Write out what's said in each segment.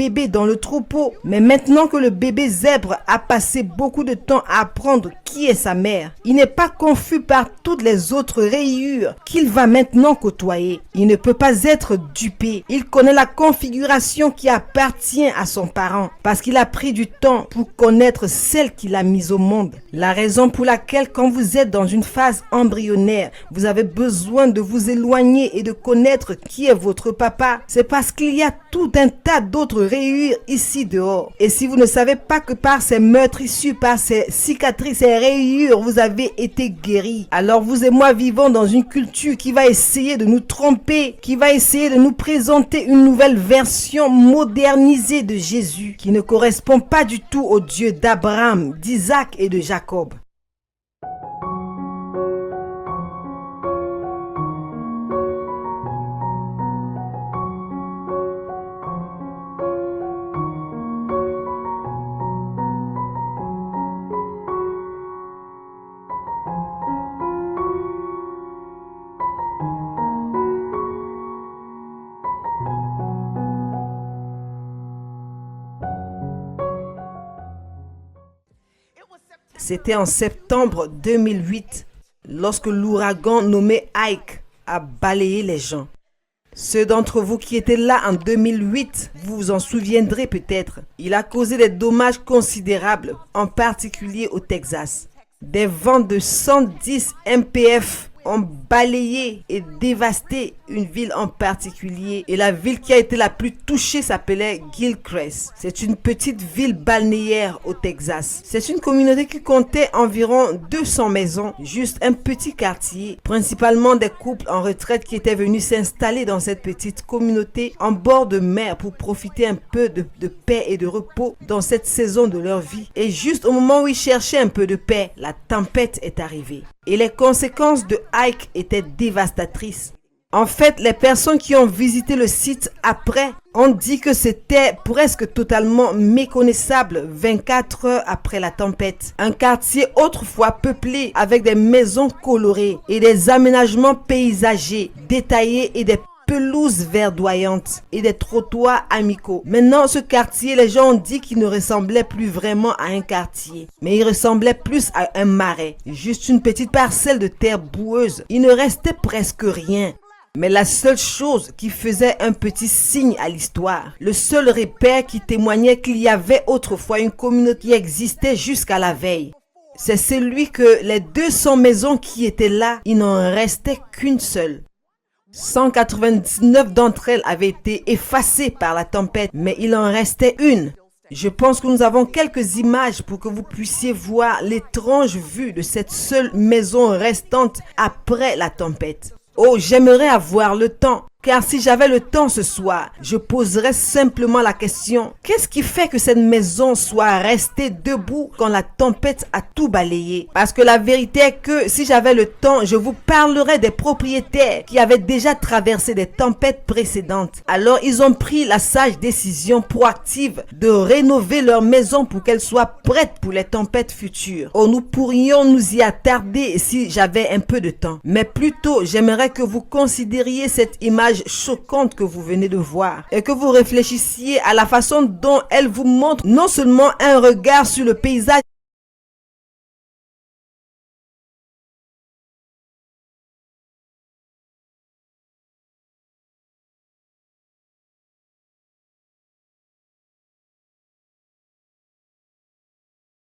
bébé dans le troupeau. Mais maintenant que le bébé zèbre a passé beaucoup de temps à apprendre qui est sa mère, il n'est pas confus par toutes les autres rayures qu'il va maintenant côtoyer. Il ne peut pas être dupé. Il connaît la configuration qui appartient à son parent parce qu'il a pris du temps pour connaître celle qu'il a mise au monde. La raison pour laquelle quand vous êtes dans une phase embryonnaire, vous avez besoin de vous éloigner et de connaître qui est votre papa, c'est parce qu'il y a tout un tas d'autres rayures ici dehors. Et si vous ne savez pas que par ces meurtrissures, par ces cicatrices, ces rayures, vous avez été guéri, alors vous et moi vivons dans une culture qui va essayer de nous tromper, qui va essayer de nous présenter une nouvelle version modernisée de Jésus, qui ne correspond pas du tout au Dieu d'Abraham, d'Isaac et de Jacob. C'était en septembre 2008, lorsque l'ouragan nommé Ike a balayé les gens. Ceux d'entre vous qui étaient là en 2008, vous vous en souviendrez peut-être. Il a causé des dommages considérables, en particulier au Texas. Des vents de 110 mph ont balayé et dévasté une ville en particulier. Et la ville qui a été la plus touchée s'appelait Gilchrist. C'est une petite ville balnéaire au Texas. C'est une communauté qui comptait environ 200 maisons, juste un petit quartier, principalement des couples en retraite qui étaient venus s'installer dans cette petite communauté en bord de mer pour profiter un peu de paix et de repos dans cette saison de leur vie. Et juste au moment où ils cherchaient un peu de paix, la tempête est arrivée. Et les conséquences de Ike étaient dévastatrices. En fait, les personnes qui ont visité le site après ont dit que c'était presque totalement méconnaissable 24 heures après la tempête. Un quartier autrefois peuplé avec des maisons colorées et des aménagements paysagers détaillés et des pelouses verdoyantes et des trottoirs amicaux. Maintenant, ce quartier, les gens ont dit qu'il ne ressemblait plus vraiment à un quartier, mais il ressemblait plus à un marais. Juste une petite parcelle de terre boueuse. Il ne restait presque rien. Mais la seule chose qui faisait un petit signe à l'histoire, le seul repère qui témoignait qu'il y avait autrefois une communauté qui existait jusqu'à la veille, c'est celui que les 200 maisons qui étaient là, il n'en restait qu'une seule. 199 d'entre elles avaient été effacées par la tempête, mais il en restait une. Je pense que nous avons quelques images pour que vous puissiez voir l'étrange vue de cette seule maison restante après la tempête. Oh, j'aimerais avoir le temps, car si j'avais le temps ce soir, je poserais simplement la question, qu'est-ce qui fait que cette maison soit restée debout quand la tempête a tout balayé? Parce que la vérité est que si j'avais le temps, je vous parlerais des propriétaires qui avaient déjà traversé des tempêtes précédentes. Alors ils ont pris la sage décision proactive de rénover leur maison pour qu'elle soit prête pour les tempêtes futures. Oh, nous pourrions nous y attarder si j'avais un peu de temps. Mais plutôt, j'aimerais que vous considériez cette image choquante que vous venez de voir et que vous réfléchissiez à la façon dont elle vous montre non seulement un regard sur le paysage,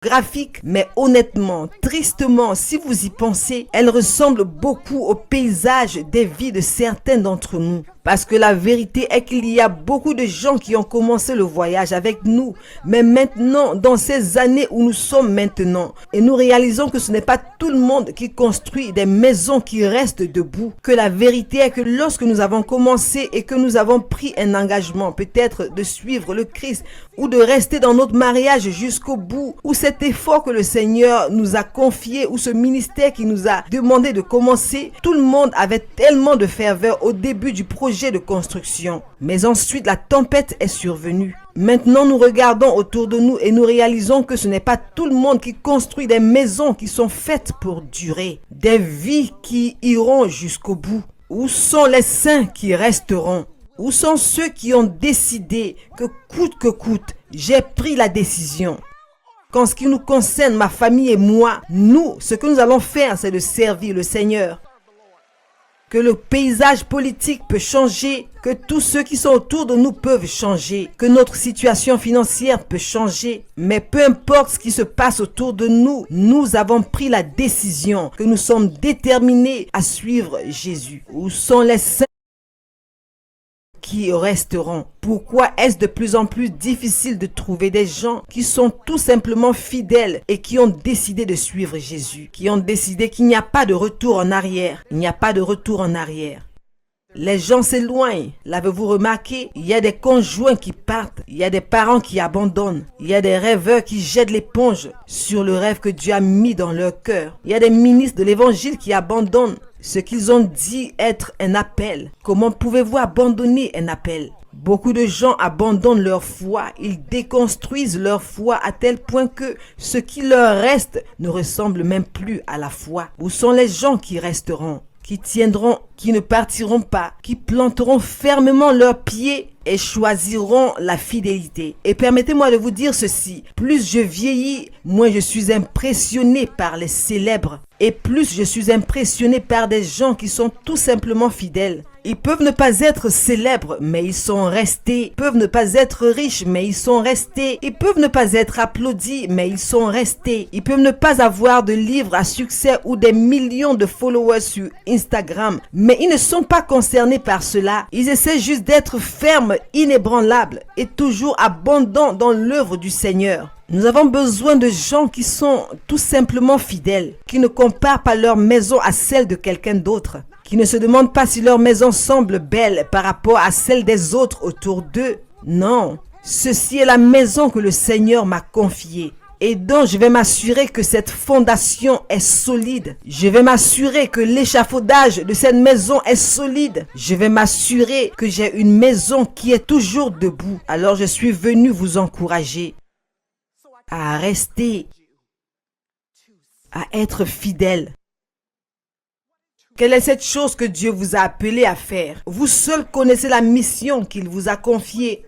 graphique, mais honnêtement, tristement, si vous y pensez, elle ressemble beaucoup au paysage des vies de certains d'entre nous. Parce que la vérité est qu'il y a beaucoup de gens qui ont commencé le voyage avec nous, mais maintenant, dans ces années où nous sommes maintenant, et nous réalisons que ce n'est pas tout le monde qui construit des maisons qui restent debout, que la vérité est que lorsque nous avons commencé et que nous avons pris un engagement, peut-être de suivre le Christ, ou de rester dans notre mariage jusqu'au bout, ou cet effort que le Seigneur nous a confié, ou ce ministère qui nous a demandé de commencer, tout le monde avait tellement de ferveur au début du projet de construction. Mais ensuite, la tempête est survenue. Maintenant, nous regardons autour de nous et nous réalisons que ce n'est pas tout le monde qui construit des maisons qui sont faites pour durer, des vies qui iront jusqu'au bout. Où sont les saints qui resteront? Où sont ceux qui ont décidé que coûte, j'ai pris la décision? Qu'en ce qui nous concerne, ma famille et moi, ce que nous allons faire, c'est de servir le Seigneur. Que le paysage politique peut changer, que tous ceux qui sont autour de nous peuvent changer, que notre situation financière peut changer. Mais peu importe ce qui se passe autour de nous, nous avons pris la décision que nous sommes déterminés à suivre Jésus. Où sont les saints qui resteront? Pourquoi est-ce de plus en plus difficile de trouver des gens qui sont tout simplement fidèles et qui ont décidé de suivre Jésus, qui ont décidé qu'il n'y a pas de retour en arrière? Il n'y a pas de retour en arrière. Les gens s'éloignent. L'avez-vous remarqué? Il y a des conjoints qui partent. Il y a des parents qui abandonnent. Il y a des rêveurs qui jettent l'éponge sur le rêve que Dieu a mis dans leur cœur. Il y a des ministres de l'évangile qui abandonnent ce qu'ils ont dit être un appel. Comment pouvez-vous abandonner un appel? Beaucoup de gens abandonnent leur foi, ils déconstruisent leur foi à tel point que ce qui leur reste ne ressemble même plus à la foi. Où sont les gens qui resteront, qui tiendront, qui ne partiront pas, qui planteront fermement leurs pieds et choisiront la fidélité? Et permettez-moi de vous dire ceci, plus je vieillis, moins je suis impressionné par les célèbres. Et plus je suis impressionné par des gens qui sont tout simplement fidèles. Ils peuvent ne pas être célèbres, mais ils sont restés. Ils peuvent ne pas être riches, mais ils sont restés. Ils peuvent ne pas être applaudis, mais ils sont restés. Ils peuvent ne pas avoir de livres à succès ou des millions de followers sur Instagram, mais ils ne sont pas concernés par cela. Ils essaient juste d'être fermes, inébranlables et toujours abondants dans l'œuvre du Seigneur. Nous avons besoin de gens qui sont tout simplement fidèles, qui ne comparent pas leur maison à celle de quelqu'un d'autre, qui ne se demandent pas si leur maison semble belle par rapport à celle des autres autour d'eux. Non, ceci est la maison que le Seigneur m'a confiée. Et donc, je vais m'assurer que cette fondation est solide. Je vais m'assurer que l'échafaudage de cette maison est solide. Je vais m'assurer que j'ai une maison qui est toujours debout. Alors, je suis venu vous encourager à rester, à être fidèle. Quelle est cette chose que Dieu vous a appelé à faire? Vous seul connaissez la mission qu'il vous a confiée,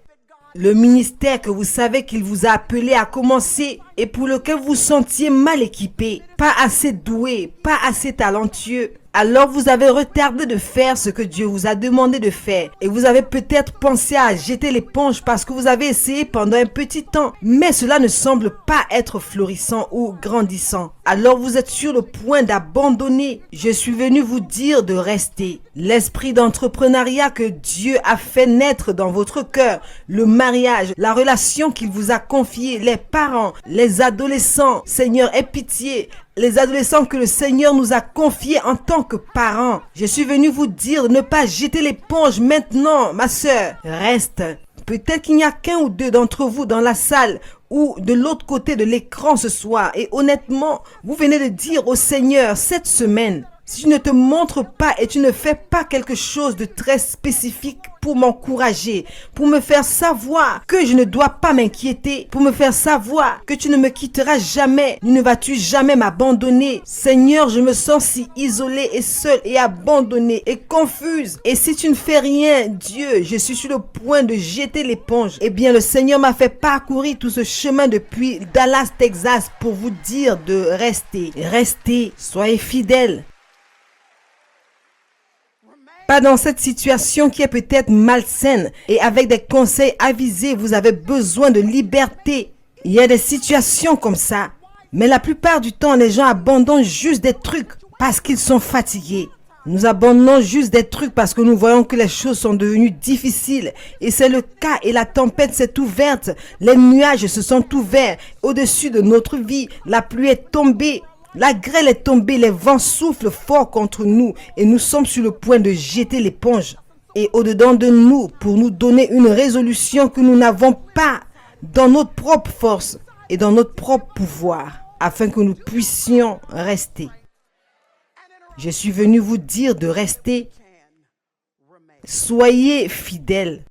le ministère que vous savez qu'il vous a appelé à commencer et pour lequel vous vous sentiez mal équipé, pas assez doué, pas assez talentueux. Alors vous avez retardé de faire ce que Dieu vous a demandé de faire. Et vous avez peut-être pensé à jeter l'éponge parce que vous avez essayé pendant un petit temps. Mais cela ne semble pas être florissant ou grandissant. Alors vous êtes sur le point d'abandonner. Je suis venu vous dire de rester. L'esprit d'entrepreneuriat que Dieu a fait naître dans votre cœur, le mariage, la relation qu'il vous a confiée, les parents, les adolescents, Seigneur, aie pitié. Les adolescents que le Seigneur nous a confiés en tant que parents. Je suis venu vous dire de ne pas jeter l'éponge maintenant, ma sœur. Reste. Peut-être qu'il n'y a qu'un ou deux d'entre vous dans la salle ou de l'autre côté de l'écran ce soir. Et honnêtement, vous venez de dire au Seigneur cette semaine, si tu ne te montres pas et tu ne fais pas quelque chose de très spécifique pour m'encourager, pour me faire savoir que je ne dois pas m'inquiéter, pour me faire savoir que tu ne me quitteras jamais, ne vas-tu jamais m'abandonner. Seigneur, je me sens si isolée et seule et abandonnée et confuse. Et si tu ne fais rien, Dieu, je suis sur le point de jeter l'éponge. Eh bien, le Seigneur m'a fait parcourir tout ce chemin depuis Dallas, Texas pour vous dire de rester. Restez, soyez fidèles. Pas dans cette situation qui est peut-être malsaine et avec des conseils avisés, vous avez besoin de liberté. Il y a des situations comme ça. Mais la plupart du temps, les gens abandonnent juste des trucs parce qu'ils sont fatigués. Nous abandonnons juste des trucs parce que nous voyons que les choses sont devenues difficiles. Et c'est le cas et la tempête s'est ouverte. Les nuages se sont ouverts au-dessus de notre vie. La pluie est tombée. La grêle est tombée, les vents soufflent fort contre nous et nous sommes sur le point de jeter l'éponge. Et au-dedans de nous, pour nous donner une résolution que nous n'avons pas dans notre propre force et dans notre propre pouvoir, afin que nous puissions rester. Je suis venu vous dire de rester. Soyez fidèles.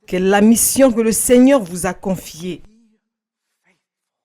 Quelle est la mission que le Seigneur vous a confiée?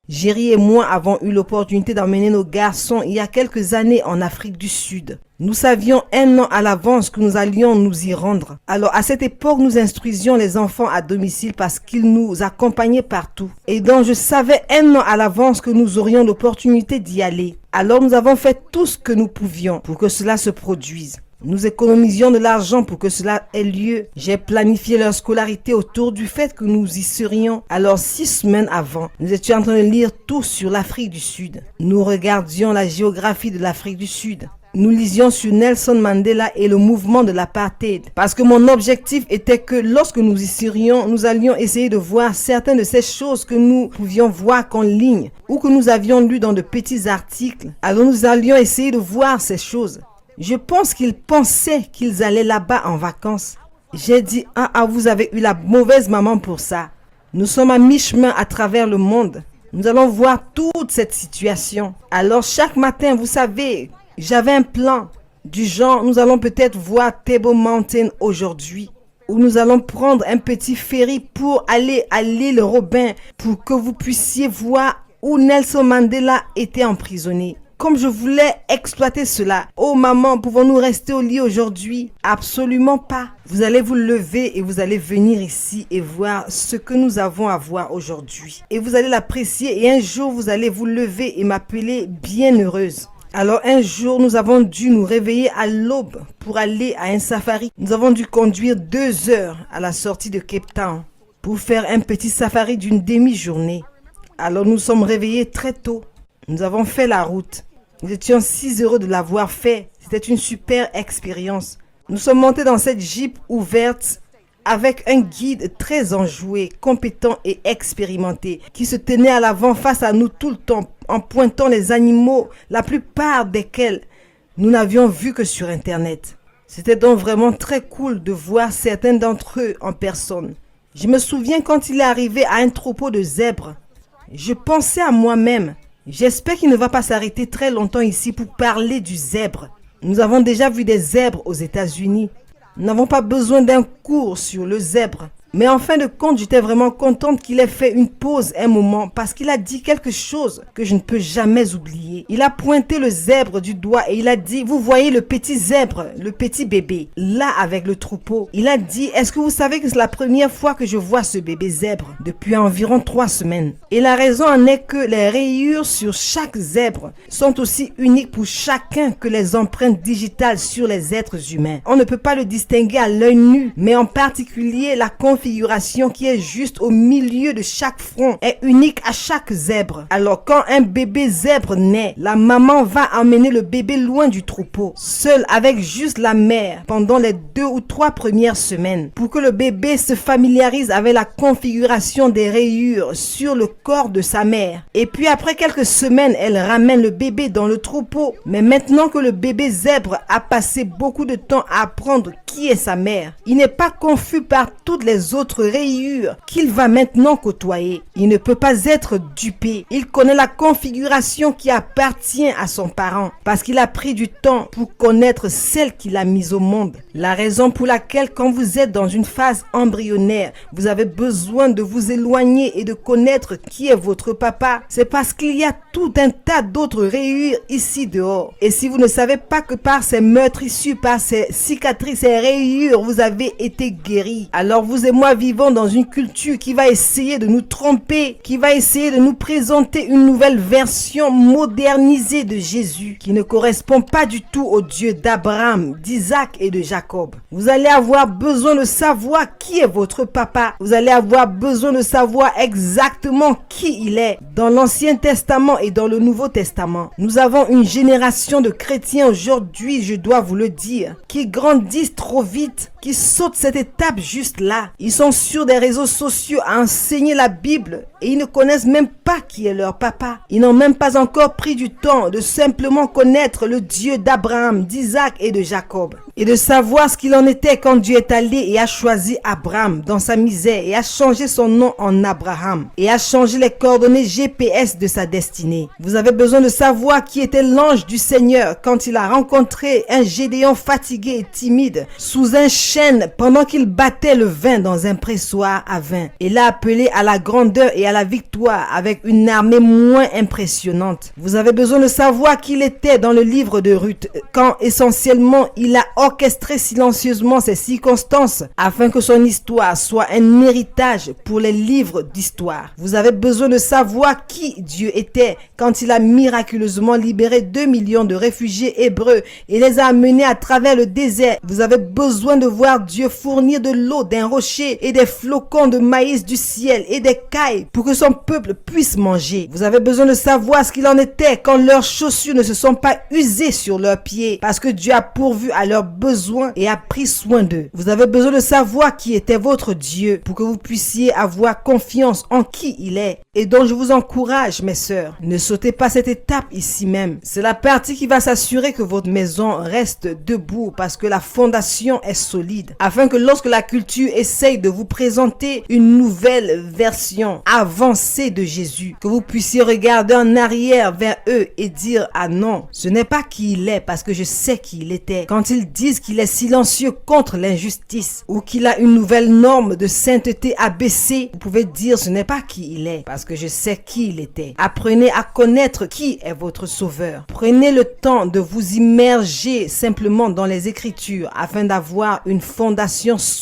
Jerry et moi avons eu l'opportunité d'emmener nos garçons il y a quelques années en Afrique du Sud. Nous savions 1 an à l'avance que nous allions nous y rendre. Alors à cette époque, nous instruisions les enfants à domicile parce qu'ils nous accompagnaient partout. Et donc je savais 1 an à l'avance que nous aurions l'opportunité d'y aller. Alors nous avons fait tout ce que nous pouvions pour que cela se produise. Nous économisions de l'argent pour que cela ait lieu. J'ai planifié leur scolarité autour du fait que nous y serions. Alors 6 semaines avant, nous étions en train de lire tout sur l'Afrique du Sud. Nous regardions la géographie de l'Afrique du Sud. Nous lisions sur Nelson Mandela et le mouvement de l'apartheid. Parce que mon objectif était que lorsque nous y serions, nous allions essayer de voir certaines de ces choses que nous pouvions voir qu'en ligne ou que nous avions lues dans de petits articles. Alors nous allions essayer de voir ces choses. Je pense qu'ils pensaient qu'ils allaient là-bas en vacances. J'ai dit, vous avez eu la mauvaise maman pour ça. Nous sommes à mi-chemin à travers le monde. Nous allons voir toute cette situation. Alors chaque matin, vous savez, j'avais un plan du genre, nous allons peut-être voir Table Mountain aujourd'hui. Ou nous allons prendre un petit ferry pour aller à l'île Robin pour que vous puissiez voir où Nelson Mandela était emprisonné. Comme je voulais exploiter cela. Oh maman, pouvons-nous rester au lit aujourd'hui? Absolument pas. Vous allez vous lever et vous allez venir ici et voir ce que nous avons à voir aujourd'hui. Et vous allez l'apprécier et un jour vous allez vous lever et m'appeler bienheureuse. Alors un jour, nous avons dû nous réveiller à l'aube pour aller à un safari. Nous avons dû conduire 2 heures à la sortie de Cape Town pour faire un petit safari d'une demi-journée. Alors nous sommes réveillés très tôt. Nous avons fait la route. Nous étions si heureux de l'avoir fait. C'était une super expérience. Nous sommes montés dans cette Jeep ouverte avec un guide très enjoué, compétent et expérimenté qui se tenait à l'avant face à nous tout le temps en pointant les animaux, la plupart desquels nous n'avions vu que sur Internet. C'était donc vraiment très cool de voir certains d'entre eux en personne. Je me souviens quand il est arrivé à un troupeau de zèbres. Je pensais à moi-même. J'espère qu'il ne va pas s'arrêter très longtemps ici pour parler du zèbre. Nous avons déjà vu des zèbres aux États-Unis. Nous n'avons pas besoin d'un cours sur le zèbre. Mais en fin de compte, j'étais vraiment contente qu'il ait fait une pause un moment parce qu'il a dit quelque chose que je ne peux jamais oublier. Il a pointé le zèbre du doigt et il a dit, vous voyez le petit zèbre, le petit bébé, là avec le troupeau. Il a dit, est-ce que vous savez que c'est la première fois que je vois ce bébé zèbre depuis environ 3 semaines? Et la raison en est que les rayures sur chaque zèbre sont aussi uniques pour chacun que les empreintes digitales sur les êtres humains. On ne peut pas le distinguer à l'œil nu, mais en particulier la configuration qui est juste au milieu de chaque front est unique à chaque zèbre. Alors quand un bébé zèbre naît, la maman va emmener le bébé loin du troupeau, seul avec juste la mère pendant les 2 ou 3 premières semaines pour que le bébé se familiarise avec la configuration des rayures sur le corps de sa mère. Et puis après quelques semaines, elle ramène le bébé dans le troupeau. Mais maintenant que le bébé zèbre a passé beaucoup de temps à apprendre qui est sa mère, il n'est pas confus par toutes les autres rayures qu'il va maintenant côtoyer. Il ne peut pas être dupé. Il connaît la configuration qui appartient à son parent parce qu'il a pris du temps pour connaître celle qu'il a mise au monde. La raison pour laquelle quand vous êtes dans une phase embryonnaire, vous avez besoin de vous éloigner et de connaître qui est votre papa, c'est parce qu'il y a tout un tas d'autres rayures ici dehors. Et si vous ne savez pas que par ces meurtrissures, par ces cicatrices, ces rayures, vous avez été guéri, alors vous et moi vivons dans une culture qui va essayer de nous tromper, qui va essayer de nous présenter une nouvelle version modernisée de Jésus, qui ne correspond pas du tout au Dieu d'Abraham, d'Isaac et de Jacob. Vous allez avoir besoin de savoir qui est votre papa. Vous allez avoir besoin de savoir exactement qui il est. Dans l'Ancien Testament et dans le Nouveau Testament, nous avons une génération de chrétiens aujourd'hui, je dois vous le dire, qui grandissent trop vite, qui sautent cette étape juste là. Ils sont sur des réseaux sociaux à enseigner la Bible et ils ne connaissent même pas qui est leur papa. Ils n'ont même pas encore pris du temps de simplement connaître le Dieu d'Abraham, d'Isaac et de Jacob. Et de savoir ce qu'il en était quand Dieu est allé et a choisi Abraham dans sa misère et a changé son nom en Abraham et a changé les coordonnées GPS de sa destinée. Vous avez besoin de savoir qui était l'ange du Seigneur quand il a rencontré un Gédéon fatigué et timide sous un chaînes pendant qu'il battait le vin dans un pressoir à vin. Et l'a appelé à la grandeur et à la victoire avec une armée moins impressionnante. Vous avez besoin de savoir qui il était dans le livre de Ruth, quand essentiellement il a orchestré silencieusement ces circonstances afin que son histoire soit un héritage pour les livres d'histoire. Vous avez besoin de savoir qui Dieu était quand il a miraculeusement libéré 2 millions de réfugiés hébreux et les a amenés à travers le désert. Vous avez besoin de voir Dieu fournir de l'eau d'un rocher et des flocons de maïs du ciel et des cailles pour que son peuple puisse manger. Vous avez besoin de savoir ce qu'il en était quand leurs chaussures ne se sont pas usées sur leurs pieds parce que Dieu a pourvu à leurs besoins et a pris soin d'eux. Vous avez besoin de savoir qui était votre Dieu pour que vous puissiez avoir confiance en qui il est. Et donc je vous encourage, mes sœurs, ne sautez pas cette étape ici même. C'est la partie qui va s'assurer que votre maison reste debout parce que la fondation est solide. Afin que lorsque la culture essaye de vous présenter une nouvelle version avancée de Jésus, que vous puissiez regarder en arrière vers eux et dire: ah non, ce n'est pas qui il est parce que je sais qui il était. Quand ils disent qu'il est silencieux contre l'injustice ou qu'il a une nouvelle norme de sainteté abaissée, vous pouvez dire: ce n'est pas qui il est parce que je sais qui il était. Apprenez à connaître qui est votre sauveur. Prenez le temps de vous immerger simplement dans les Écritures afin d'avoir une fondation solide